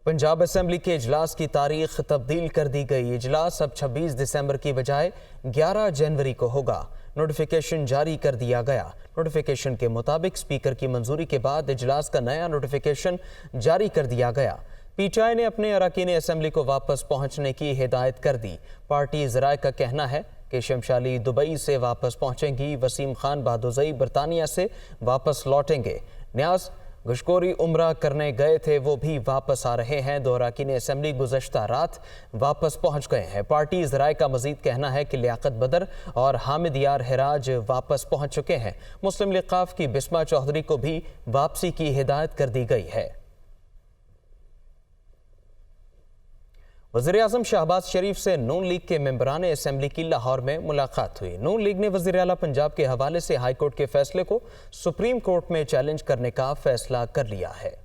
Punjab assembly के इजलास की तारीख तब्दील कर दी गई। इजलास अब 26 दिसंबर की बजाय 11 जनवरी को होगा। नोटिफिकेशन जारी कर दिया गया। नोटिफिकेशन के मुताबिक स्पीकर की मंजूरी के बाद इजलास का नया नोटिफिकेशन जारी कर दिया गया। पीटीआई ने अपने अरकान असेंबली को वापस पहुंचने की हिदायत कर दी। पार्टी ज़राए का कहना है कि शमशाली दुबई से वापस पहुंचेंगी। वसीम खान बहादुरई बरतानिया से वापस लौटेंगे। न्याज गुशकोरी उम्रा करने गए थे, वो भी वापस आ रहे हैं। दो अरकान असेंबली गुज़श्ता रात वापस पहुंच गए हैं। पार्टी ज़राए का मजीद कहना है कि लियाकत बदर और हामिद यार हिराज वापस पहुंच चुके हैं। मुस्लिम लीग क़ाफ की बिस्मा चौधरी को भी वापसी की हिदायत कर दी गई है। वज़ीर-ए-आज़म शहबाज शरीफ से नून लीग के मेंबरान असेंबली की लाहौर में मुलाकात हुई। नून लीग ने वज़ीर आला पंजाब के हवाले से हाई कोर्ट के फैसले को सुप्रीम कोर्ट में चैलेंज करने का फैसला कर लिया है।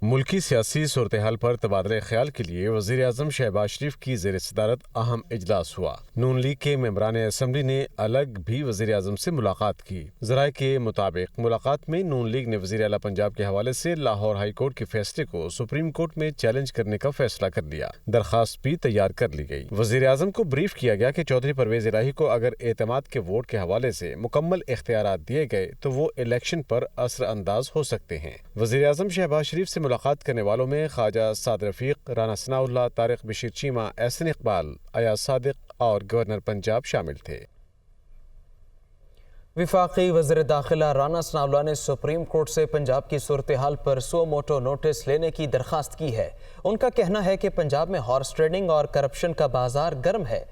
मुल्की सियासी सूरत हाल पर तबादला ख्याल के लिए वज़ीर-ए-आज़म शहबाज शरीफ की ज़ेर सदारत अहम इजलास हुआ। नून लीग के मेंबरान असेंबली ने अलग भी वज़ीर-ए-आज़म से मुलाकात की। ज़राए के मुताबिक मुलाकात में नून लीग ने वज़ीर आला पंजाब के हवाले से लाहौर हाई कोर्ट के फैसले को सुप्रीम कोर्ट में चैलेंज करने का फैसला कर लिया। दरखास्त भी तैयार कर ली गई। वज़ीर-ए-आज़म को ब्रीफ किया गया कि चौधरी परवेज़ इलाही को अगर एतमाद के वोट के हवाले से मुकम्मल इख्तियारात दिए गए तो वो इलेक्शन पर असर अंदाज हो सकते हैं। वज़ीर-ए-आज़म शहबाज शरीफ से मुलाकात करने वालों में ख्वाजा साद रफीक, राना सनाउल्लाह, तारिक बशीर चीमा, एहसन इकबाल, अयाज सादिक और गवर्नर पंजाब शामिल थे। वफाकी वज़ीर दाखिला राना सनाउल्लाह ने सुप्रीम कोर्ट से पंजाब की सूरत हाल पर सो मोटो नोटिस लेने की दरख्वास्त की है। उनका कहना है कि पंजाब में हॉर्स ट्रेडिंग और करप्शन का बाजार गर्म है।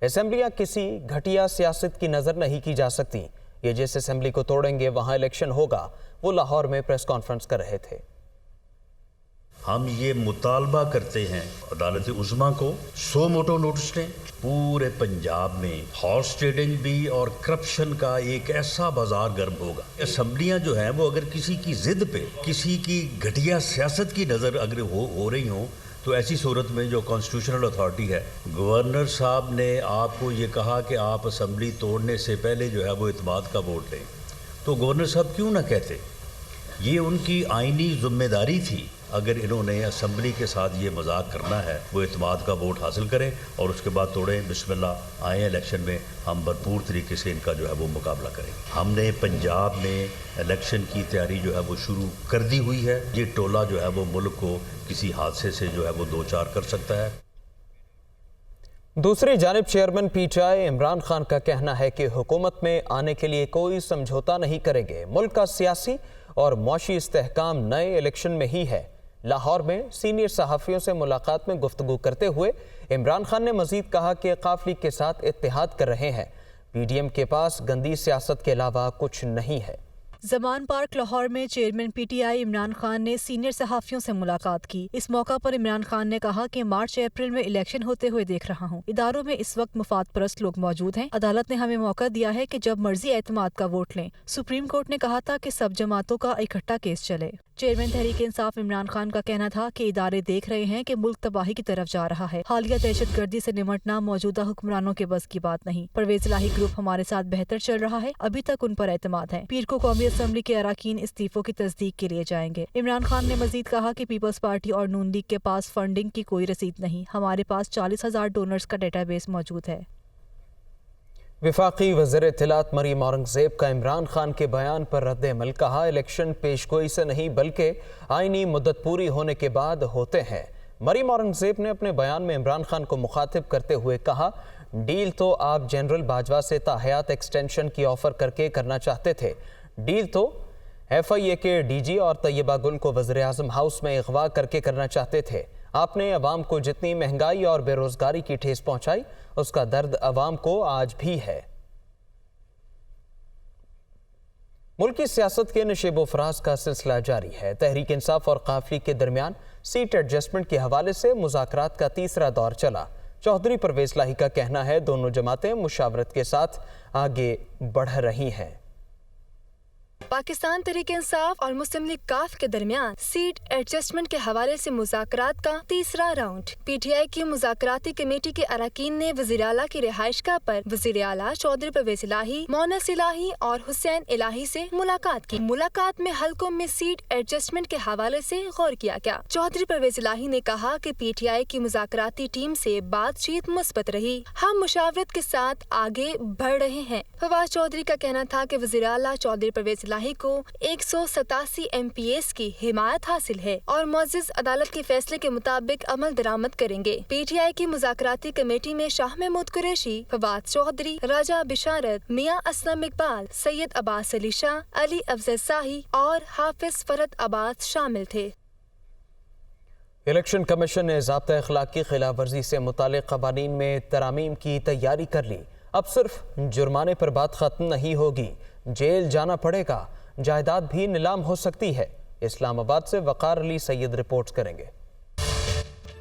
असेंबलियाँ किसी घटिया सियासत की नज़र नहीं की जा सकती। ये जिस असेंबली को तोड़ेंगे वहाँ इलेक्शन होगा। वो लाहौर में प्रेस कॉन्फ्रेंस कर रहे थे। हम ये मुतालबा करते हैं अदालत उज़्मा को सो मोटो नोटिस दें। पूरे पंजाब में हॉर्स ट्रेडिंग भी और करप्शन का एक ऐसा बाजार गर्म होगा। असम्बलियाँ जो हैं वो अगर किसी की ज़िद पे, किसी की घटिया सियासत की नज़र अगर हो रही हों तो ऐसी सूरत में जो कॉन्स्टिट्यूशनल अथॉरिटी है, गवर्नर साहब ने आपको ये कहा कि आप असम्बली तोड़ने से पहले जो है वो इत्मीनान का वोट लें, तो गवर्नर साहब क्यों ना कहते। ये उनकी आइनी जिम्मेदारी थी। अगर इन्होंने असम्बली के साथ ये मजाक करना है, वो इत्मीनान का वोट हासिल करें और उसके बाद तोड़ें। बिस्मिल्लाह आए इलेक्शन में हम भरपूर तरीके से इनका जो है वो मुकाबला करें। हमने पंजाब में इलेक्शन की तैयारी जो है वो शुरू कर दी हुई है। ये टोला जो है वो मुल्क को किसी हादसे से जो है वो दो चार कर सकता है। दूसरी जानिब चेयरमैन पीटीआई इमरान खान का कहना है कि हुकूमत में आने के लिए कोई समझौता नहीं करेंगे। मुल्क का सियासी और मौशी इस्तेहकाम नए इलेक्शन में ही है। लाहौर में सीनियर सहाफ़ियों से मुलाकात में गुफ्तगू करते हुए इमरान खान ने मजीद कहा कि क़ाफ लीग के साथ इत्तेहाद कर रहे हैं। पीडीएम के पास गंदी सियासत के अलावा कुछ नहीं है। जमान पार्क लाहौर में चेयरमैन पीटीआई इमरान खान ने सीनियर सहाफ़ियों से मुलाकात की। इस मौका पर इमरान खान ने कहा कि मार्च अप्रैल में इलेक्शन होते हुए देख रहा हूँ। इदारों में इस वक्त मुफाद परस्त लोग मौजूद हैं। अदालत ने हमें मौका दिया है कि जब मर्जी एतमाद का वोट लें। सुप्रीम कोर्ट ने कहा था कि सब जमातों का इकट्ठा केस चले। चेयरमैन तहरीक इंसाफ इमरान खान का कहना था कि इदारे देख रहे हैं कि मुल्क तबाही की तरफ जा रहा है। हालिया दहशत गर्दी से निमटना मौजूदा हुक्मरानों के बस की बात नहीं। परवेज इलाही ग्रुप हमारे साथ बेहतर चल रहा है, अभी तक उन पर एतमाद है। पीर को कौमी असम्बली के अरकान इस्तीफों की तस्दीक के लिए जाएंगे। इमरान खान ने मजीद कहा कि पीपल्स पार्टी और नून लीग के पास फंडिंग की कोई रसीद नहीं। हमारे पास 40,000 डोनर्स का डेटाबेस मौजूद है। वफाकी वज़ीर इत्तलात मरीम औरंगज़ेब का इमरान खान के बयान पर रद्द अमल। कहा, इलेक्शन पेशगोई से नहीं बल्कि आइनी मुद्दत पूरी होने के बाद होते हैं। मरीम औरंगज़ेब ने अपने बयान में इमरान खान को मुखातिब करते हुए कहा, डील तो आप जनरल बाजवा से ताहयात एक्सटेंशन की ऑफ़र करके करना चाहते थे। डील तो FIA के DG और तैयबा गुल को वज़ीर-ए-आज़म हाउस में अगवा करके करना चाहते थे। आपने अवाम को जितनी महंगाई और बेरोज़गारी की ठेस पहुंचाई, उसका दर्द अवाम को आज भी है। मुल्क की सियासत के नशेबो फराज का सिलसिला जारी है। तहरीक इंसाफ और क़ाफ लीग के दरमियान सीट एडजस्टमेंट के हवाले से मुज़ाकरात का तीसरा दौर चला। चौधरी परवेज़ इलाही का कहना है दोनों जमातें मुशावरत के साथ आगे बढ़ रही हैं। पाकिस्तान तहरीक इंसाफ और मुस्लिम लीग काफ के दरमियान सीट एडजस्टमेंट के हवाले से मुज़ाकरात का तीसरा राउंड। पीटीआई की मुज़ाकराती कमेटी के अरकान ने वज़ीर आला की रिहाइशगाह पर वज़ीर आला चौधरी परवेज़ इलाही, मोनस इलाही और हुसैन इलाही से मुलाकात की। मुलाकात में हलकों में सीट एडजस्टमेंट के हवाले से गौर किया गया। चौधरी परवेज़ इलाही ने कहा कि पीटीआई की मुज़ाकराती टीम से बातचीत मुस्बत रही, हम मुशावरत के साथ आगे बढ़ रहे हैं। फवाद चौधरी का कहना था कि वज़ीर आला चौधरी परवेज़ इलाही को 187 MPS की हिमायत हासिल है और मुअज़्ज़ज़ अदालत के फैसले के मुताबिक अमल दरामद करेंगे। पीटीआई की मुज़ाकराती कमेटी में शाह महमूद कुरैशी, फवाद चौधरी, राजा बिशारत, मियां असलम इकबाल, सैयद अब्बास अली शाह, अली अफजल शाही और हाफिज फरद अब्बास शामिल थे। इलेक्शन कमीशन ने ज़ाब्ता अखलाक की खिलाफ वर्जी से मुतालिक क़वानीन में तरामीम की तैयारी कर ली। अब सिर्फ जुर्माने पर बात खत्म नहीं होगी, जेल जाना पड़ेगा, जायदाद भी नीलाम हो सकती है। इस्लामाबाद से वकार अली सैयद रिपोर्ट करेंगे।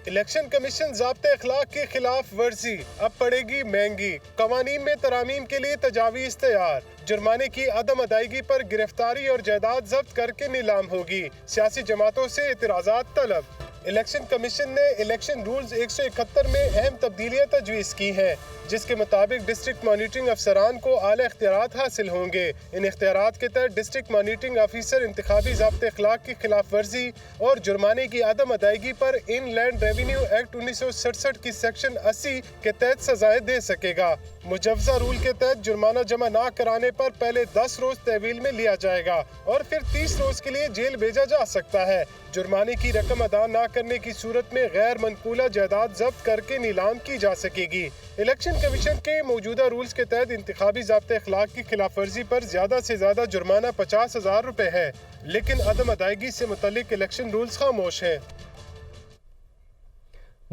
इलेक्शन कमीशन ज़ाब्ते अखलाक की खिलाफ वर्जी अब पड़ेगी महंगी। कवानीन में तरामीम के लिए तजावीज़ तैयार। जुर्माने की अदम अदायगी पर गिरफ्तारी और जायदाद जब्त करके नीलाम होगी। सियासी जमातों से एतराज़ात तलब। इलेक्शन कमीशन ने इलेक्शन रूल्स 171 में अहम तब्दीलियाँ तजवीज़ की हैं, जिसके मुताबिक डिस्ट्रिक्ट मॉनिटरिंग अफसरान को आला इख्तियारात हासिल होंगे। इन इख्तियारात के तहत डिस्ट्रिक्ट मॉनिटरिंग ऑफिसर इंतखाबी ज़ाब्ते अखलाक की खिलाफ वर्जी और जुर्माने की अदम अदायगी पर इनलैंड रेवेन्यू एक्ट 1967 की सेक्शन 80 के तहत सजाएं दे सकेगा। मुजव्वज़ा रूल के तहत जुर्माना जमा ना कराने पर पहले 10 रोज तहवील में लिया जाएगा और फिर 30 रोज के लिए जेल भेजा जा सकता है। जुर्माने की रकम अदा ना करने की सूरत में गैर मनकूला जायदाद जब्त करके नीलाम की जा सकेगी। इलेक्शन कमीशन के मौजूदा रूल्स के तहत इंतखाबी ज़ाब्ते अखलाक की खिलाफ वर्जी पर ज्यादा से ज्यादा जुर्माना 50,000 रुपए है, लेकिन अदम अदायगी से मुतल्लिक इलेक्शन रूल्स खामोश है।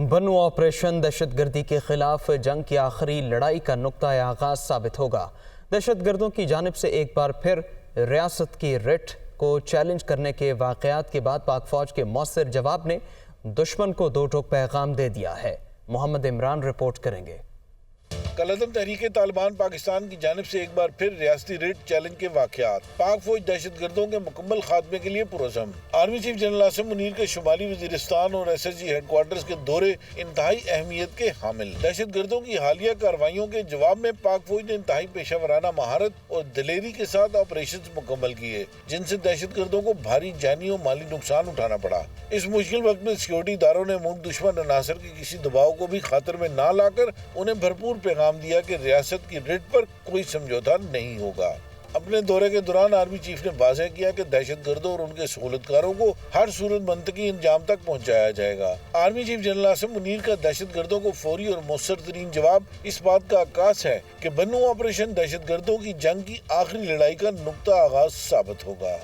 बन्नू ऑपरेशन दहशतगर्दी के खिलाफ जंग की आखिरी लड़ाई का नुक्ता आगाज साबित होगा। दहशतगर्दों की जानिब से एक बार फिर रियासत की रिट को चैलेंज करने के वाक़यात के बाद पाक फौज के मौसर जवाब ने दुश्मन को दो टोक पैगाम दे दिया है। मोहम्मद इमरान रिपोर्ट करेंगे। कलअदम तहरीक तालिबान पाकिस्तान की जानिब से एक बार फिर रियासती रिट चैलेंज के वाक़यात। पाक फौज दहशत गर्दों के मुकम्मल खात्मे के लिए पुरज़म। Army chief general Asim Munir के शुमाली वज़ीरिस्तान और SSG हेडक्वार्टर्स के दौरे इंतहाई अहमियत के हामिल। दहशत गर्दों की हालिया कार्रवाइयों के जवाब में पाक फौज ने इंतहाई पेशावराना महारत और दिलेरी के साथ ऑपरेशन मुकम्मल किए, जिनसे दहशत गर्दों को भारी जानी और माली नुकसान उठाना पड़ा। इस मुश्किल वक्त में सिक्योरिटी इदारों ने मुल्क दुश्मन अनासर के किसी दबाव को भी खातर में ना लाकर उन्हें भरपूर पैगाम दिया कि रियासत की रिट पर कोई समझौता नहीं होगा। अपने दौरे के दौरान आर्मी चीफ ने वाज़ेह किया कि दहशत गर्दों और उनके सहूलतकारों को हर सूरत मंतकी इंजाम तक पहुँचाया जाएगा। Army chief general Asim Munir का दहशत गर्दों को फौरी और मौसर तरीन जवाब इस बात का आकाश है कि बन्नू ऑपरेशन दहशत गर्दों की जंग की आखिरी लड़ाई का नुक्ता आगाज साबित होगा।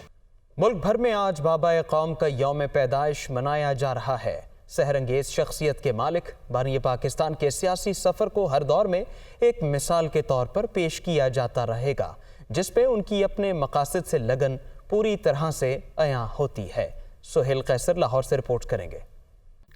मुल्क भर में आज बाबा कौम का यौम पैदाइश मनाया जा रहा है। सहरंगेज शख्सियत के मालिक बानी पाकिस्तान के सियासी सफ़र को हर दौर में एक मिसाल के तौर पर पेश किया जाता रहेगा, जिस पे उनकी अपने मकासद से लगन पूरी तरह से अयां होती है। सोहेल कैसर लाहौर से रिपोर्ट करेंगे।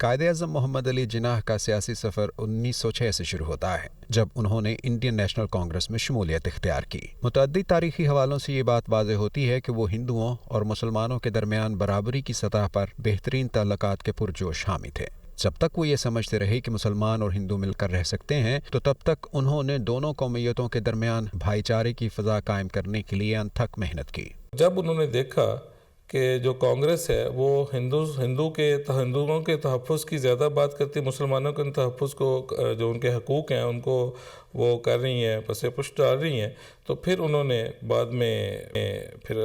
कायद-ए-आज़म मोहम्मद अली जिन्नाह का सियासी सफ़र 1906 से शुरू होता है, जब उन्होंने इंडियन नेशनल कांग्रेस में शमूलियत इख्तियार की। मुतअद्दिद तारीखी हवालों से ये बात वाज़ेह होती है कि वो हिंदुओं और मुसलमानों के दरमियान बराबरी की सतह पर बेहतरीन ताल्लुकात के पुरजोश हामी थे। जब तक वो ये समझते रहे कि मुसलमान और हिंदू मिलकर रह सकते हैं, तो तब तक उन्होंने दोनों कौमियतों के दरमियान भाईचारे की फ़ज़ा कायम करने के लिए अनथक मेहनत की। जब उन्होंने देखा कि जो कांग्रेस है वो हिंदुओं के तहफ़्फ़ुज़ की ज़्यादा बात करती है, मुसलमानों के तहफ़्फ़ुज़ को, जो उनके हकूक़ हैं उनको वो कर रही हैं, पसे पुश डाल रही हैं, तो फिर उन्होंने बाद में फिर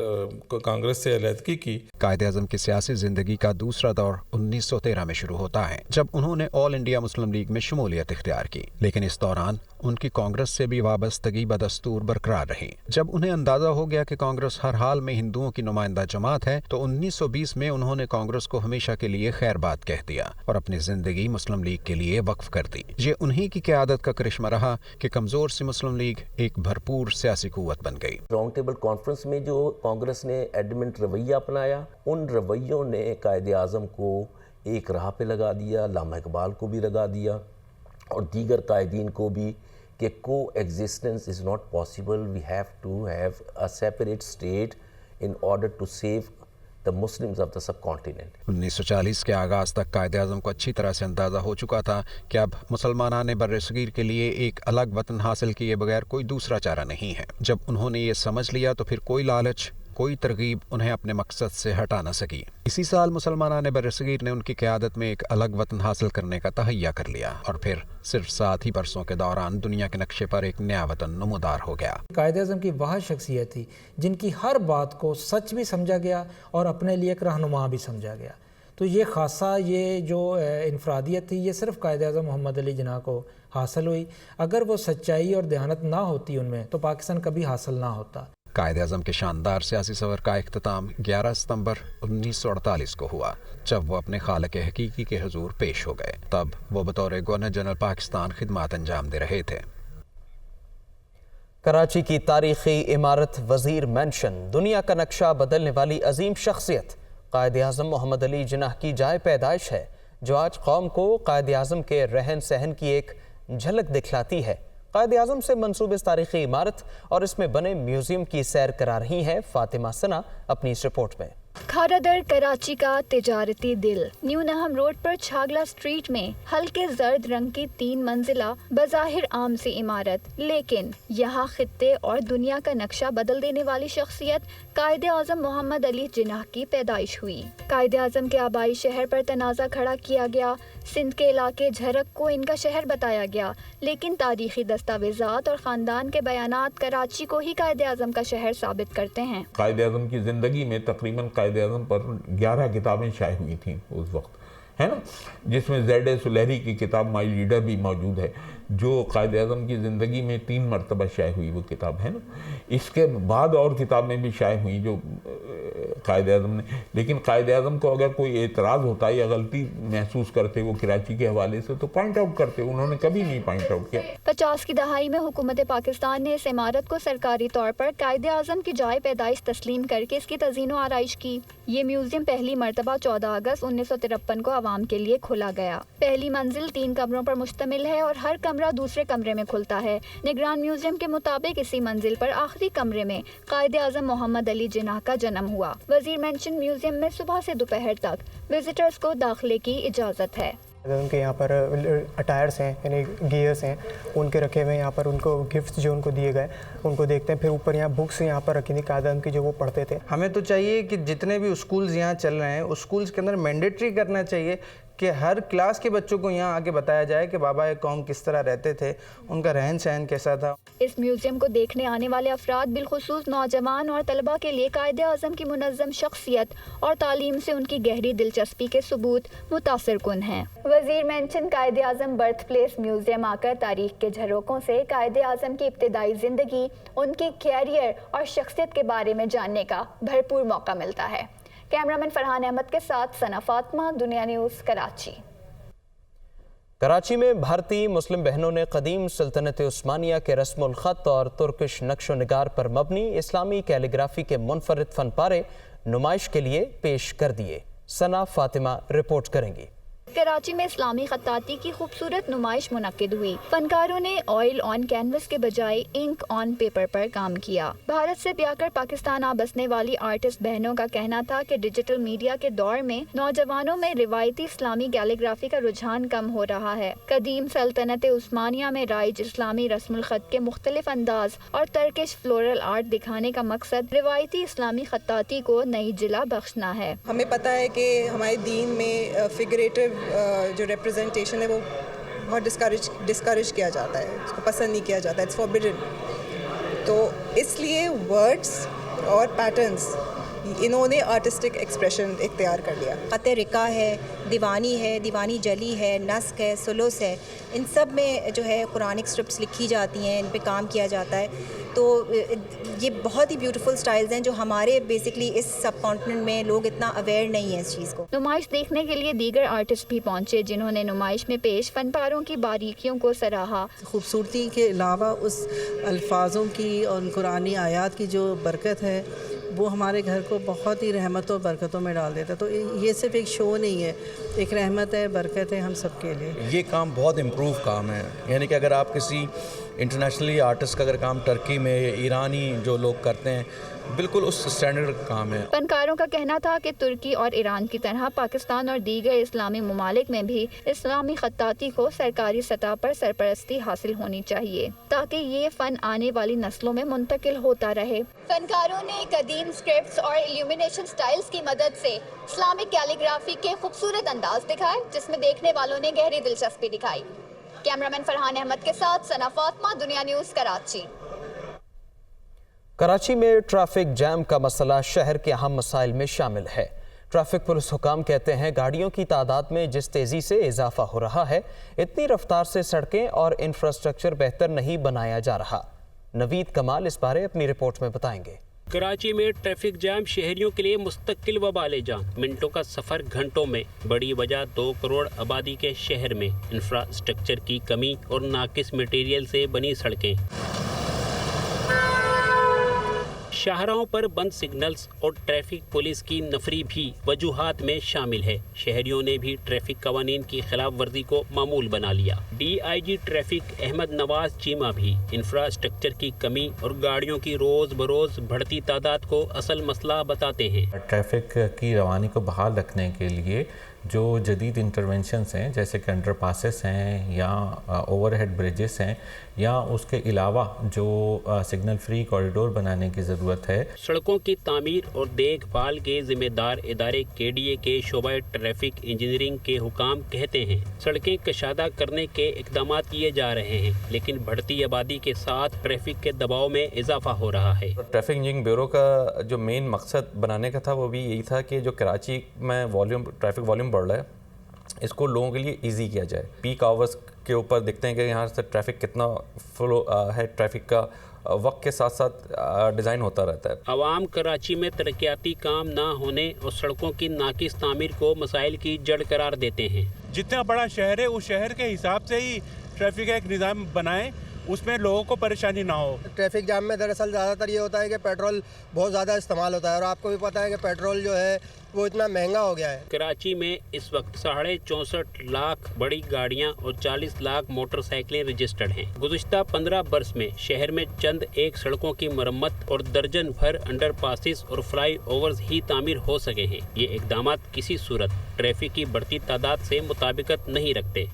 कांग्रेस से अलहदगी की। कायद-ए-आज़म की सियासी ज़िंदगी का दूसरा दौर 1913 में शुरू होता है, जब उन्होंने ऑल इंडिया मुस्लिम लीग में शमूलियत इख्तियार की, लेकिन इस दौरान उनकी कांग्रेस से भी वाबस्तगी बदस्तूर बरकरार रही। जब उन्हें अंदाज़ा हो गया कि कांग्रेस हर हाल में हिंदुओं की नुमाइंदा जमात है, तो 1920 में उन्होंने कांग्रेस को हमेशा के लिए खैरबाद कह दिया और अपनी ज़िंदगी मुस्लिम लीग के लिए वक्फ कर दी। ये उन्हीं की क़यादत का करिश्मा रहा कि कमज़ोर सी मुस्लिम लीग एक भरपूर सियासी कुव्वत बन गई। राउंड टेबल कॉन्फ्रेंस में जो कांग्रेस ने एडमेंट रवैया अपनाया, उन रवैयों ने कायदे आज़म को एक राह पे लगा दिया, लामा इकबाल को भी लगा दिया और दीगर कायदीन को भी, कि को existence is not possible, we have to have a separate state in order to save the Muslims of the subcontinent. 1940 के आगाज़ तक कायद-ए-आज़म को अच्छी तरह से अंदाज़ा हो चुका था कि अब मुसलमानान बर्र-ए-सग़ीर के लिए एक अलग वतन हासिल किए बगैर कोई दूसरा चारा नहीं है। जब उन्होंने ये समझ लिया तो फिर कोई लालच, कोई तरगीब उन्हें अपने मकसद से हटा न सकी। इसी साल मुसलमानान बर्र-ए-सग़ीर ने उनकी क़यादत में एक अलग वतन हासिल करने का तहैया कर लिया और फिर सिर्फ 7 ही बरसों के दौरान दुनिया के नक्शे पर एक नया वतन नमूदार हो गया। कायद-ए-आज़म की वह शख्सियत थी जिनकी हर बात को सच भी समझा गया और अपने लिए एक रहनुमा भी समझा गया। तो ये खासा, ये जो इनफरादियत थी, ये सिर्फ कायद-ए-आज़म मोहम्मद अली जिन्ना को हासिल हुई। अगर वो सच्चाई और दयानत ना होती उनमें तो पाकिस्तान कभी हासिल ना होता। कायद-ए-आज़म के शानदार सियासी सफ़र का इख्तिताम 11 सितंबर 1948 को हुआ, जब वो अपने खालिक हकीकी के हुजूर पेश हो गए। तब वो बतौर गवर्नर जनरल पाकिस्तान खिदमत अंजाम दे रहे थे। कराची की तारीखी इमारत वजीर मेंशन, दुनिया का नक्शा बदलने वाली अजीम शख्सियत कायद-ए-आज़म मोहम्मद अली जिन्ना की जाए पैदाइश है, जो आज कौम को कायद-ए-आज़म के रहन सहन की एक झलक दिखलाती है। कायद-ए-आज़म से मंसूब इस तारीखी इमारत और इसमें बने म्यूजियम की सैर करा रही हैं फातिमा सना अपनी इस रिपोर्ट में। खारादर कराची का तिजारती दिल, न्यू नहम रोड पर छागला स्ट्रीट में हल्के जर्द रंग की 3 मंजिला बज़ाहिर आम सी इमारत, लेकिन यहाँ खित्ते और दुनिया का नक्शा बदल देने वाली शख्सियत कायद-ए-आज़म मोहम्मद अली जिन्ना की पैदाइश हुई। कायद-ए-आज़म के आबाई शहर पर तनाज़ा खड़ा किया गया। सिंध के इलाके झरक को इनका शहर बताया गया, लेकिन तारीखी दस्तावेज़ात और ख़ानदान के बयानात कराची को ही कायद-ए-आज़म का शहर साबित करते हैं। कायद-ए-आज़म की ज़िंदगी में तकरीबन कायद-ए-आज़म पर 11 किताबें शाये हुई थी उस वक्त, है ना, जिसमें ज़ैड सुलहरी की किताब माई लीडर भी मौजूद है, जो कायद-ए-आज़म की ज़िंदगी में 3 मरतबा शाये हुई वो किताब, है ना। इसके बाद और किताबें भी शाये हुई जो कायद-ए-आज़म ने, लेकिन कायद-ए-आज़म को अगर कोई एतराज़ होता या गलती महसूस करते वो कराची के हवाले से तो पॉइंट आउट करते, उन्होंने कभी नहीं पॉइंट आउट किया। 50 की दहाई में हुकूमत पाकिस्तान ने इस इमारत को सरकारी तौर पर कायद-ए-आज़म की जाए पैदाइश तस्लीम करके इसकी तज़ीन व आराइश की। ये म्यूजियम पहली मरतबा 14 अगस्त 1953 को आवाम के लिए खोला गया। पहली मंजिल 3 कमरों पर मुश्तमिल है और हर कमरा दूसरे कमरे में खुलता है। निगरान म्यूजियम के मुताबिक इसी मंजिल पर आखिरी कमरे में कायद-ए-आज़म मोहम्मद अली जिन्ना का जन्म हुआ। वजीर मेंशन म्यूजियम में सुबह से दोपहर तक विजिटर्स को दाखिले की इजाज़त है। उनके यहाँ पर अटायर्स हैं, यानी गियर्स हैं, उनके रखे हुए हैं। यहाँ पर उनको गिफ्ट्स जो उनको दिए गए उनको देखते हैं। फिर ऊपर यहाँ बुक्स यहाँ पर रखी थी कायद-ए-आज़म की जो वो पढ़ते थे। हमें तो चाहिए कि जितने भी स्कूल्स यहाँ चल रहे हैं उस स्कूल्स के अंदर मैंडेटरी करना चाहिए कि हर क्लास के बच्चों को यहाँ आके बताया जाए कि बाबा कौम किस तरह रहते थे, उनका रहन सहन कैसा था। इस म्यूजियम को देखने आने वाले अफराद बिलखुसूस नौजवान और तलबा के लिए कायद-ए-आज़म की मुनज़्ज़म शख्सियत और तालीम से उनकी गहरी दिलचस्पी के सबूत मुतासिर कुन हैं। वजीर mention Quaid-e-Azam birth place museum आकर तारीख के झरोकों से कायद-ए-आज़म की इब्तिदाई ज़िंदगी, उनके कैरियर और शख्सियत के बारे में जानने का भरपूर मौका मिलता है। कैमरामैन फरहान अहमद के साथ सना फातिमा, दुनिया न्यूज़, कराची। कराची में भारतीय मुस्लिम बहनों ने कदीम सल्तनत उस्मानिया के रस्मुल ख़त और तुर्किश नक्शो निगार पर मबनी इस्लामी कैलीग्राफी के मुनफरिद फन पारे नुमाइश के लिए पेश कर दिए। सना फातिमा रिपोर्ट करेंगी। कराची में इस्लामी खत्ताती की खूबसूरत नुमाइश मुनक्किद हुई। फनकारों ने ऑयल ऑन कैनवस के बजाय इंक ऑन पेपर पर काम किया। भारत से ब्याह कर पाकिस्तान आ बसने वाली आर्टिस्ट बहनों का कहना था कि डिजिटल मीडिया के दौर में नौजवानों में रिवायती इस्लामी कैलीग्राफी का रुझान कम हो रहा है। कदीम सल्तनत उस्मानिया में राइज इस्लामी रस्मुल खत के मुख्तलिफ अंदाज और टर्किश फ्लोरल आर्ट दिखाने का मकसद रिवायती इस्लामी खत्ताती को नई जिला बख्शना है। हमें पता है कि हमारे दीन में फिगरेटिव जो रिप्रेजेंटेशन है वो बहुत डिस्करेज किया जाता है, उसको पसंद नहीं किया जाता, इट्स फॉरबिडन। तो इसलिए वर्ड्स और पैटर्न्स इन्होंने आर्टिस्टिक एक्सप्रेशन इख्तियार कर लिया। ख़त रिका है, दीवानी जली है, नस्क है, सुलुस है, इन सब में जो है कुरानिक स्क्रिप्ट्स लिखी जाती हैं, इन पे काम किया जाता है। तो ये बहुत ही ब्यूटीफुल स्टाइल्स हैं जो हमारे बेसिकली इस सब कॉन्टिनेंट में लोग इतना अवेयर नहीं है इस चीज़ को। नुमाइश देखने के लिए दीगर आर्टिस्ट भी पहुंचे, जिन्होंने नुमाइश में पेश फनपारों की बारीकियों को सराहा। खूबसूरती के अलावा उस अल्फाजों की और कुरानी आयात की जो बरकत है वो हमारे घर को बहुत ही रहमत और बरकतों में डाल देता है। तो ये सिर्फ एक शो नहीं है, एक रहमत है, बरकत है हम सब के लिए। ये काम बहुत इम्प्रूव काम है, यानी कि अगर आप किसी इंटरनेशनली आर्टिस्ट का अगर काम टर्की में ईरानी जो लोग करते हैं बिल्कुल उस स्टैंडर्ड का काम है। फनकारों का कहना था कि तुर्की और ईरान की तरह पाकिस्तान और दीगर इस्लामी ममालिक में भी इस्लामी खत्ताती को सरकारी सतह पर सरपरस्ती हासिल होनी चाहिए ताकि ये फ़न आने वाली नस्लों में मुंतकिल होता रहे। फनकारों ने कदीम स्क्रिप्ट्स और इल्यूमिनेशन स्टाइल्स की मदद से इस्लामिक कैलीग्राफी के खूबसूरत अंदाज दिखाए, जिसमें देखने वालों ने गहरी दिलचस्पी दिखाई। कैमरामैन फरहान अहमद के साथ सना फातिमा, दुनिया न्यूज़, कराची। कराची में ट्रैफिक जैम का मसला शहर के अहम मसाइल में शामिल है। ट्रैफिक पुलिस हुकाम कहते हैं गाड़ियों की तादाद में जिस तेज़ी से इजाफा हो रहा है, इतनी रफ्तार से सड़कें और इंफ्रास्ट्रक्चर बेहतर नहीं बनाया जा रहा। नवीद कमाल इस बारे अपनी रिपोर्ट में बताएंगे। कराची में ट्रैफिक जाम शहरियों के लिए मुस्तकिल वबाल जाम। मिनटों का सफ़र घंटों में। बड़ी वजह 2 करोड़ आबादी के शहर में इंफ्रास्ट्रक्चर की कमी और नाकिस मटेरियल से बनी सड़कें। शाहराहों पर बंद सिग्नल्स और ट्रैफिक पुलिस की नफरी भी वजूहात में शामिल है। शहरियों ने भी ट्रैफिक कवानीन की खिलाफ वर्जी को मामूल बना लिया। DIG ट्रैफिक अहमद नवाज चीमा भी इंफ्रास्ट्रक्चर की कमी और गाड़ियों की रोज़ बरोज़ बढ़ती तादाद को असल मसला बताते हैं। ट्रैफिक की रवानी को बहाल रखने के लिए जो जदीद इंटरवेंशंस हैं, जैसे कि अंडर पासेस हैं या ओवरहेड ब्रिजेस हैं, या उसके अलावा जो सिग्नल फ्री कॉरिडोर बनाने की ज़रूरत है। सड़कों की तामीर और देखभाल के जिम्मेदार इदारे KDA के शोबा ट्रैफिक इंजीनियरिंग के हुकाम कहते हैं सड़कें कशादा करने के इकदाम किए जा रहे हैं, लेकिन बढ़ती आबादी के साथ ट्रैफिक के दबाव में इजाफा हो रहा है। ट्रैफिक इंजीनियरिंग ब्यूरो का जो मेन मकसद बनाने का था वो भी यही था कि जो कराची में ट्रैफिक वॉल्यूम बढ़ रहा है, इसको लोगों के लिए इजी किया जाए। पीक आवर्स के ऊपर देखते हैं कि यहाँ से ट्रैफिक कितना फ्लो है, ट्रैफिक का वक्त के साथ साथ डिज़ाइन होता रहता है। अवाम कराची में तरक्याती काम ना होने और सड़कों की नाकिस तामीर को मसाइल की जड़ करार देते हैं। जितना बड़ा शहर है उस शहर के हिसाब से ही ट्रैफिक का एक निज़ाम बनाएं, उसमें लोगों को परेशानी ना हो। ट्रैफिक जाम में दरअसल ज़्यादातर ये होता है कि पेट्रोल बहुत ज़्यादा इस्तेमाल होता है, और आपको भी पता है कि पेट्रोल जो है वो इतना महंगा हो गया है। कराची में इस वक्त 64.5 लाख बड़ी गाड़ियां और 40 लाख मोटरसाइकिलें रजिस्टर्ड हैं। गुज़िश्ता 15 बरस में शहर में चंद एक सड़कों की मरम्मत और दर्जन भर अंडर पासिस और फ्लाई ओवर्स ही तामीर हो सके हैं। ये इकदाम किसी सूरत ट्रैफिक की बढ़ती तादाद से मुताबिकत नहीं रखते।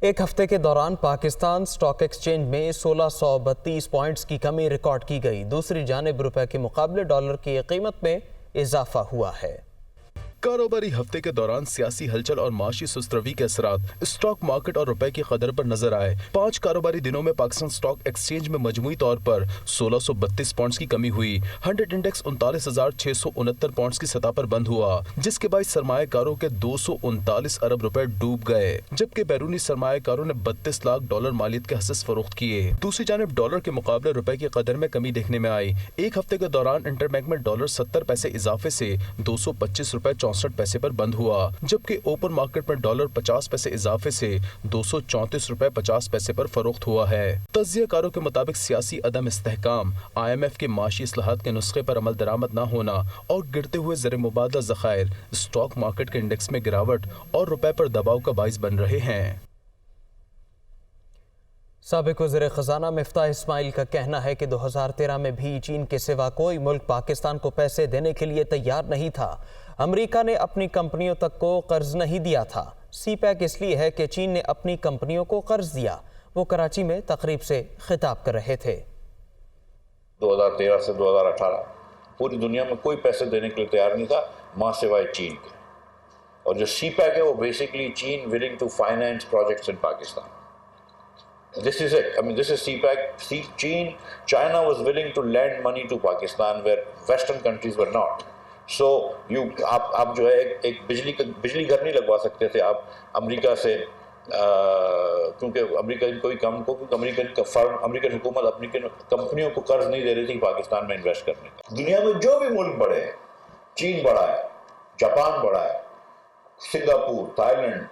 एक हफ्ते के दौरान पाकिस्तान स्टॉक एक्सचेंज में 1632 पॉइंट्स की कमी रिकॉर्ड की गई। दूसरी जानिब रुपए के मुकाबले डॉलर की कीमत में इजाफा हुआ है। कारोबारी हफ्ते के दौरान सियासी हलचल और माशी सुस्तरवी के असरात स्टॉक मार्केट और रुपए की कदर पर नजर आए। 5 कारोबारी दिनों में पाकिस्तान स्टॉक एक्सचेंज में मजमूई तौर पर 1632 पॉइंट्स की कमी हुई। 100 इंडेक्स 39,669 पॉइंट्स की सतह पर बंद हुआ, जिसके बाद सरमायाकारों के 239 अरब रुपए डूब गए, जबकि बैरूनी सरमायाकारों ने 32 लाख डॉलर मालियत के हस्से फरोख्त किए। दूसरी जानिब डॉलर के मुकाबले रुपए की कदर में कमी देखने में आई। एक हफ्ते के दौरान इंटरबैंक में डॉलर 70 पैसे इजाफे से 225 रुपए 64 पैसे पर बंद हुआ, जबकि ओपन मार्केट में डॉलर 50 पैसे इजाफे से 234 रुपए 50 पैसे पर फरोख्त हुआ है। तज्जियाकारों के मुताबिक सियासी अदम इस्तेहकाम, IMF के माशी इस्लाहात के नुस्खे पर अमल दरामद न होना और गिरते हुए ज़र मुबादला ज़खायर स्टॉक मार्केट के इंडेक्स में गिरावट और रुपए पर दबाव का बाइस बन रहे हैं। साबिक वज़ीर ख़ज़ाना मिफ्ताह इस्माइल का कहना है कि 2013 में भी चीन के सिवा कोई मुल्क पाकिस्तान को पैसे देने के लिए तैयार नहीं था। अमेरिका ने अपनी कंपनियों तक को कर्ज नहीं दिया था। CPEC इसलिए है कि चीन ने अपनी कंपनियों को कर्ज दिया। वो कराची में तकरीब से खिताब कर रहे थे। 2013 से 2018 पूरी दुनिया में कोई पैसे देने के लिए तैयार नहीं था, मां सिवाय चीन के। और जो CPEC है वो बेसिकली चीन willing to finance projects in Pakistan. This is it. I mean, this is CPEC. China was willing to lend money to Pakistan where Western countries were not. So आप जो है एक बिजली घर नहीं लगवा सकते थे आप अमेरिका से, क्योंकि अमेरिका कोई काम को, क्योंकि अमेरिकन हुकूमत अपनी कंपनियों को कर्ज नहीं दे रही थी पाकिस्तान में इन्वेस्ट करने का। दुनिया में जो भी मुल्क बड़े हैं, चीन बड़ा है, जापान बड़ा है, सिंगापुर, थाईलैंड,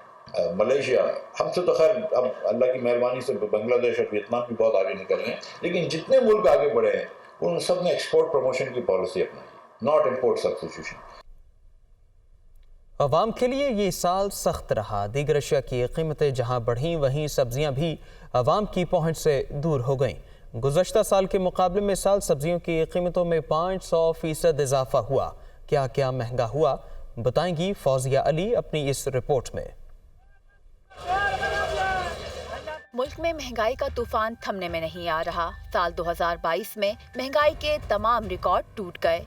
मलेशिया, हमसे तो खैर अब अल्लाह की मेहरबानी से बांग्लादेश और वियतनाम भी बहुत आगे निकल रहे हैं, लेकिन जितने मुल्क आगे बढ़े हैं उन सब ने एक्सपोर्ट प्रमोशन की पॉलिसी अपनाई, नॉट इम्पोर्ट सब्स्टिट्यूशन। अवाम के लिए ये साल सख्त रहा। दीगर अशिया की कीमतें जहां बढ़ीं, वहीं सब्जियां भी अवाम की पहुंच से दूर हो गईं। गुज़श्ता साल के मुकाबले में साल सब्जियों की कीमतों में 500% इजाफा हुआ। क्या क्या महंगा हुआ, बताएंगी फौजिया अली अपनी इस रिपोर्ट में। मुल्क में महंगाई का तूफान थमने में नहीं आ रहा। साल 2022 में महंगाई के तमाम रिकॉर्ड टूट गए।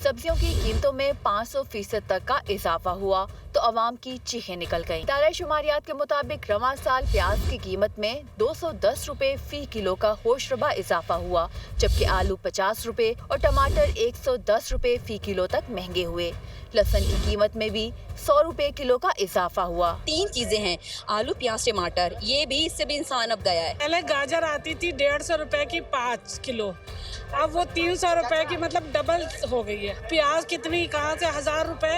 सब्जियों की कीमतों में 500% तक का इजाफा हुआ तो आवाम की चीखें निकल गईं। इदारा शुमारियात के मुताबिक रवां साल प्याज की कीमत में 210 रुपए फी किलो का होशरबा इजाफा हुआ, जबकि आलू 50 रुपए और टमाटर 110 रुपए फी किलो तक महंगे हुए। लहसुन की कीमत में भी 100 रुपए किलो का इजाफा हुआ। 3 चीजें हैं, आलू, प्याज, टमाटर, ये भी इससे भी इंसान अब गया है। पहले गाजर आती थी 150 रुपए की 5 किलो, अब वो 300 रुपए की, मतलब डबल हो गई है। प्याज कितनी, कहाँ से 1000 रुपए,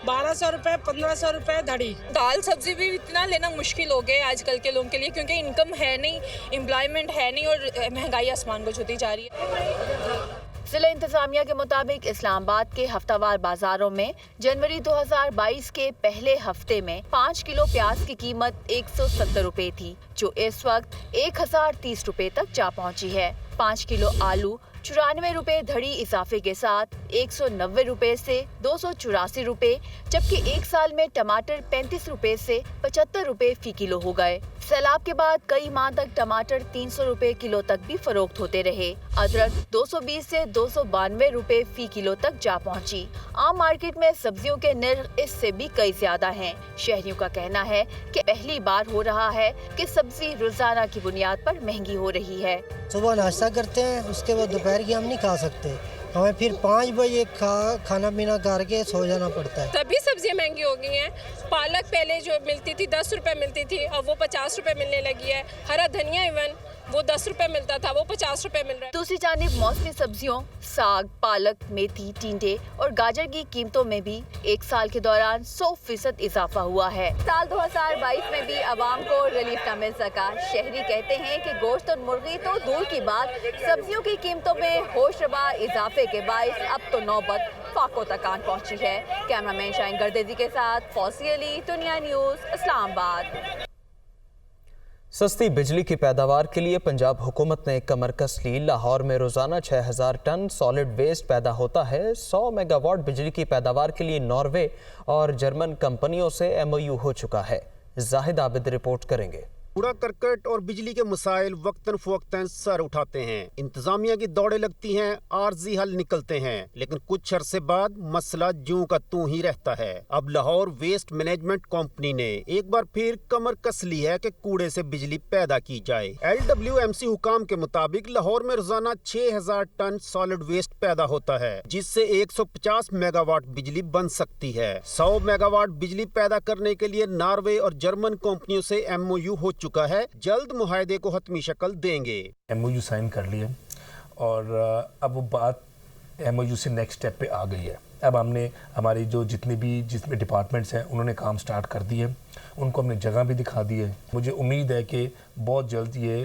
1200 रुपए, 1500 रुपए धड़ी। दाल सब्जी भी इतना लेना मुश्किल हो गया आजकल के लोगों के लिए, क्योंकि इनकम है नहीं, एम्प्लॉयमेंट है नहीं और महंगाई आसमान को छूती जा रही है। जिला इंतजामिया के मुताबिक इस्लामाबाद के हफ्तावार बाजारों में जनवरी 2022 के पहले हफ्ते में 5 किलो प्याज की कीमत 170 रुपए थी, जो इस वक्त 1030 रुपए तक जा पहुंची है। 5 किलो आलू 94 रुपए धड़ी इजाफे के साथ 190 रुपए से 284 रुपए, जबकि एक साल में टमाटर 35 रुपए से 75 रुपए फी किलो हो गए। सैलाब के बाद कई माह तक टमाटर 300 रुपए किलो तक भी फरोख्त होते रहे। अदरक 220 से 292 रुपए फी किलो तक जा पहुंची। आम मार्केट में सब्जियों के निर्ख इससे भी कई ज्यादा हैं। शहरियों का कहना है कि पहली बार हो रहा है कि सब्जी रोजाना की बुनियाद पर महंगी हो रही है। सुबह नाश्ता करते हैं, उसके बाद दोपहर की हम नहीं खा सकते, हमें फिर 5 बजे खाना पीना करके सो जाना पड़ता है। तभी सब्जियां महंगी हो गई हैं। पालक पहले जो मिलती थी 10 रुपए मिलती थी, अब वो 50 रुपए मिलने लगी है। हरा धनिया इवन वो 10 रुपए मिलता था, वो 50 रुपए मिल रहा है। दूसरी जानिब मौसमी सब्जियों साग, पालक, मेथी, टिंडे और गाजर की कीमतों में भी एक साल के दौरान 100% इजाफा हुआ है। साल 2022 में भी आवाम को रिलीफ न मिल सका। शहरी कहते हैं कि गोश्त और मुर्गी तो दूर की बात, सब्जियों की कीमतों में होशरबा इजाफे के बाइस अब तो नौबत फाकों तक आन पहुंची है। कैमरामैन शाहीन गर्देजी के साथ फौजिया अली, दुनिया न्यूज़, इस्लामाबाद। सस्ती बिजली की पैदावार के लिए पंजाब हुकूमत ने कमर कस ली। लाहौर में रोज़ाना 6000 टन सॉलिड वेस्ट पैदा होता है। 100 मेगावाट बिजली की पैदावार के लिए नॉर्वे और जर्मन कंपनियों से MOU हो चुका है। जाहिद आबिद रिपोर्ट करेंगे। कूड़ा करकट और बिजली के मसाइल वक्तन फवक्तन सर उठाते हैं। इंतजामिया की दौड़ें लगती हैं, आर्जी हल निकलते हैं, लेकिन कुछ अरसे बाद मसला ज्यों का त्यों ही रहता है। अब लाहौर वेस्ट मैनेजमेंट कंपनी ने एक बार फिर कमर कस ली है कि कूड़े से बिजली पैदा की जाए। LWMC हुकाम के मुताबिक लाहौर में रोजाना 6000 टन सॉलिड वेस्ट पैदा होता है, जिससे 150 मेगावाट बिजली बन सकती है। 100 मेगावाट बिजली पैदा करने के लिए नॉर्वे और जर्मन कंपनियों से MOU हो चुका है। जल्द मुआहदे को हतमी शक्ल देंगे। MOU साइन कर लिए और अब वो बात MOU से नेक्स्ट स्टेप पे आ गई है। अब हमने हमारी जो जितने डिपार्टमेंट्स हैं उन्होंने काम स्टार्ट कर दिए, उनको हमने जगह भी दिखा दी है। मुझे उम्मीद है कि बहुत जल्द ये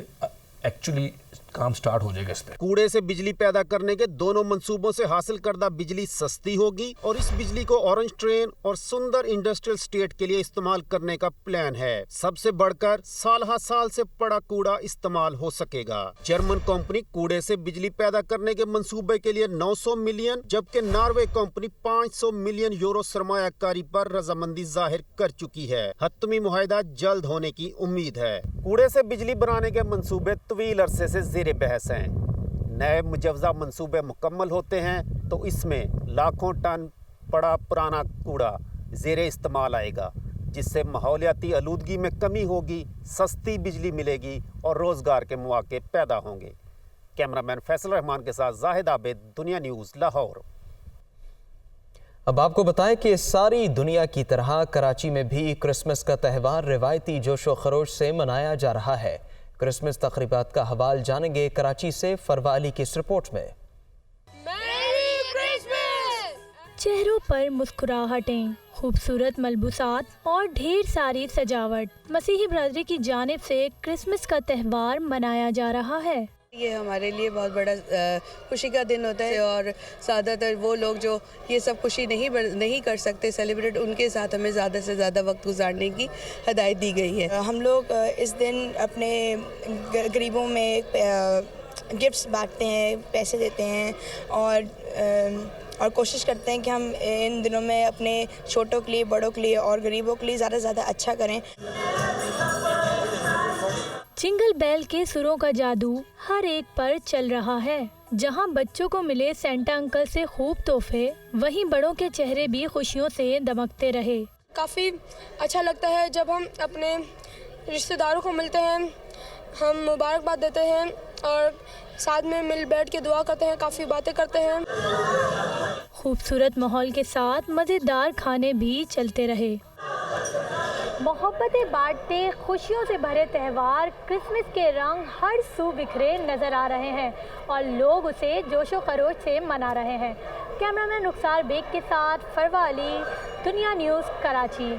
एक्चुअली काम स्टार्ट हो जाएगा इस पे। कूड़े से बिजली पैदा करने के दोनों मंसूबों से हासिल करदा बिजली सस्ती होगी और इस बिजली को ऑरेंज ट्रेन और सुंदर इंडस्ट्रियल स्टेट के लिए इस्तेमाल करने का प्लान है। सबसे बढ़कर साल से पड़ा कूड़ा इस्तेमाल हो सकेगा। जर्मन कंपनी कूड़े से बिजली पैदा करने के मंसूबे के लिए 900 मिलियन, जबकि नॉर्वे कंपनी 500 मिलियन यूरो सरमायाकारी पर रजामंदी जाहिर कर चुकी है। हतमी मुआहदा जल्द होने की उम्मीद है। कूड़े से बिजली बनाने के मंसूबे तवील अरसे से ज़ेरे बहस हैं। नए मुजव्जा मंसूबे मुकम्मल होते हैं तो इसमें लाखों टन पड़ा पुराना कूड़ा ज़ेरे इस्तेमाल आएगा, जिससे माहौलियाती आलूदगी में कमी होगी, सस्ती बिजली मिलेगी और रोज़गार के मौके पैदा होंगे। कैमरामैन फैसल रहमान के साथ जाहिद आबिद, दुनिया न्यूज़, लाहौर। अब आपको बताएं कि सारी दुनिया की तरह कराची में भी क्रिसमस का त्यौहार रिवायती जोशो खरोश से मनाया जा रहा है। क्रिसमस तकरीबात का हवाल जानेंगे कराची से फरवा अली की इस रिपोर्ट में। चेहरों पर मुस्कुराहटें, खूबसूरत मलबूसात और ढेर सारी सजावट। मसीही बरादरी की जानिब से क्रिसमस का त्यौहार मनाया जा रहा है। ये हमारे लिए बहुत बड़ा खुशी का दिन होता है और ज़्यादातर वो लोग जो ये सब खुशी नहीं कर सकते सेलिब्रेट, उनके साथ हमें ज़्यादा से ज़्यादा वक्त गुजारने की हिदायत दी गई है। हम लोग इस दिन अपने गरीबों में گفٹس بانٹتے ہیں، پیسے دیتے ہیں اور کوشش کرتے ہیں کہ ہم ان دنوں میں اپنے چھوٹوں کے لیے، بڑوں کے لیے اور غریبوں کے لیے زیادہ سے زیادہ اچھا کریں۔ جنگل بیل کے سروں کا جادو ہر ایک پر چل رہا ہے۔ جہاں بچوں کو ملے سینٹا انکل سے خوب تحفے، وہیں بڑوں کے چہرے بھی خوشیوں سے دمکتے رہے۔ کافی اچھا لگتا ہے جب ہم اپنے رشتہ داروں کو ملتے ہیں، ہم مبارکباد دیتے ہیں اور ساتھ میں مل بیٹھ کے دعا کرتے ہیں، کافی باتیں کرتے ہیں۔ خوبصورت ماحول کے ساتھ مزیدار کھانے بھی چلتے رہے۔ محبتیں بانٹتے خوشیوں سے بھرے تہوار کرسمس کے رنگ ہر سو بکھرے نظر آ رہے ہیں اور لوگ اسے جوش و خروش سے منا رہے ہیں۔ کیمرامین رخسار بیگ کے ساتھ فروا علی، دنیا نیوز، کراچی۔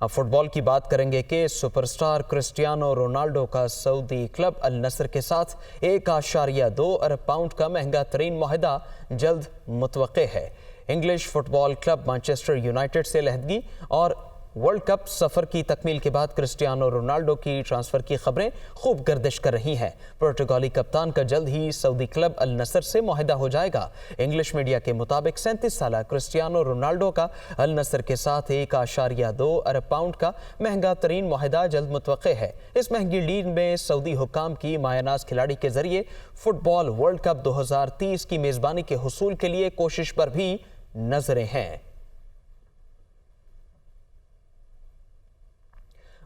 اب فٹ بال کی بات کریں گے کہ سپر سٹار کرسٹیانو رونالڈو کا سعودی کلب النصر کے ساتھ 1.2 ارب پاؤنڈ کا مہنگا ترین معاہدہ جلد متوقع ہے۔ انگلش فٹ بال کلب مانچسٹر یونائٹڈ سے علیحدگی اور ورلڈ کپ سفر کی تکمیل کے بعد کرسٹیانو رونالڈو کی ٹرانسفر کی خبریں خوب گردش کر رہی ہیں۔ پرتگالی کپتان کا جلد ہی سعودی کلب النصر سے معاہدہ ہو جائے گا۔ انگلش میڈیا کے مطابق 37 سالہ کرسٹیانو رونالڈو کا النصر کے ساتھ 1.2 ارب پاؤنڈ کا مہنگا ترین معاہدہ جلد متوقع ہے۔ اس مہنگی لیگ میں سعودی حکام کی مایہ ناز کھلاڑی کے ذریعے فٹ بال ورلڈ کپ 2030 کی میزبانی کے حصول کے لیے کوشش پر بھی نظریں ہیں۔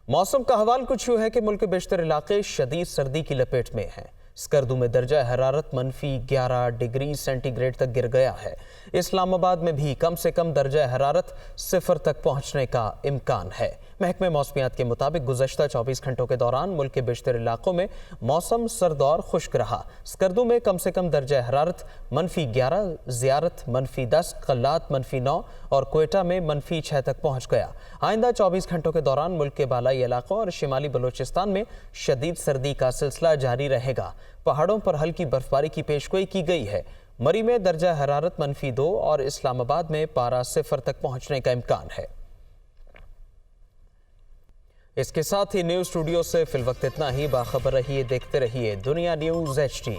موسم کا حوال کچھ یوں ہے کہ ملک کے بیشتر علاقے شدید سردی کی لپیٹ میں ہیں۔ اسکردو میں درجہ حرارت -11 ڈگری سینٹی گریڈ تک گر گیا ہے۔ اسلام آباد میں بھی کم سے کم درجہ حرارت 0 تک پہنچنے کا امکان ہے۔ محکمہ موسمیات کے مطابق گزشتہ 24 گھنٹوں کے دوران ملک کے بیشتر علاقوں میں موسم سرد اور خشک رہا۔ اسکردو میں کم سے کم درجہ حرارت -11، زیارت -10، قلات -9 اور کوئٹہ میں -6 تک پہنچ گیا۔ آئندہ 24 گھنٹوں کے دوران ملک کے بالائی علاقوں اور شمالی بلوچستان میں شدید سردی کا سلسلہ جاری رہے گا۔ پہاڑوں پر ہلکی برفباری کی پیشگوئی کی گئی ہے۔ مری میں درجہ حرارت -2 اور اسلام آباد میں پارہ 0 تک پہنچنے کا امکان ہے۔ اس کے ساتھ ہی نیوز اسٹوڈیو سے فی الوقت اتنا ہی۔ باخبر رہیے، دیکھتے رہیے دنیا نیوز HD۔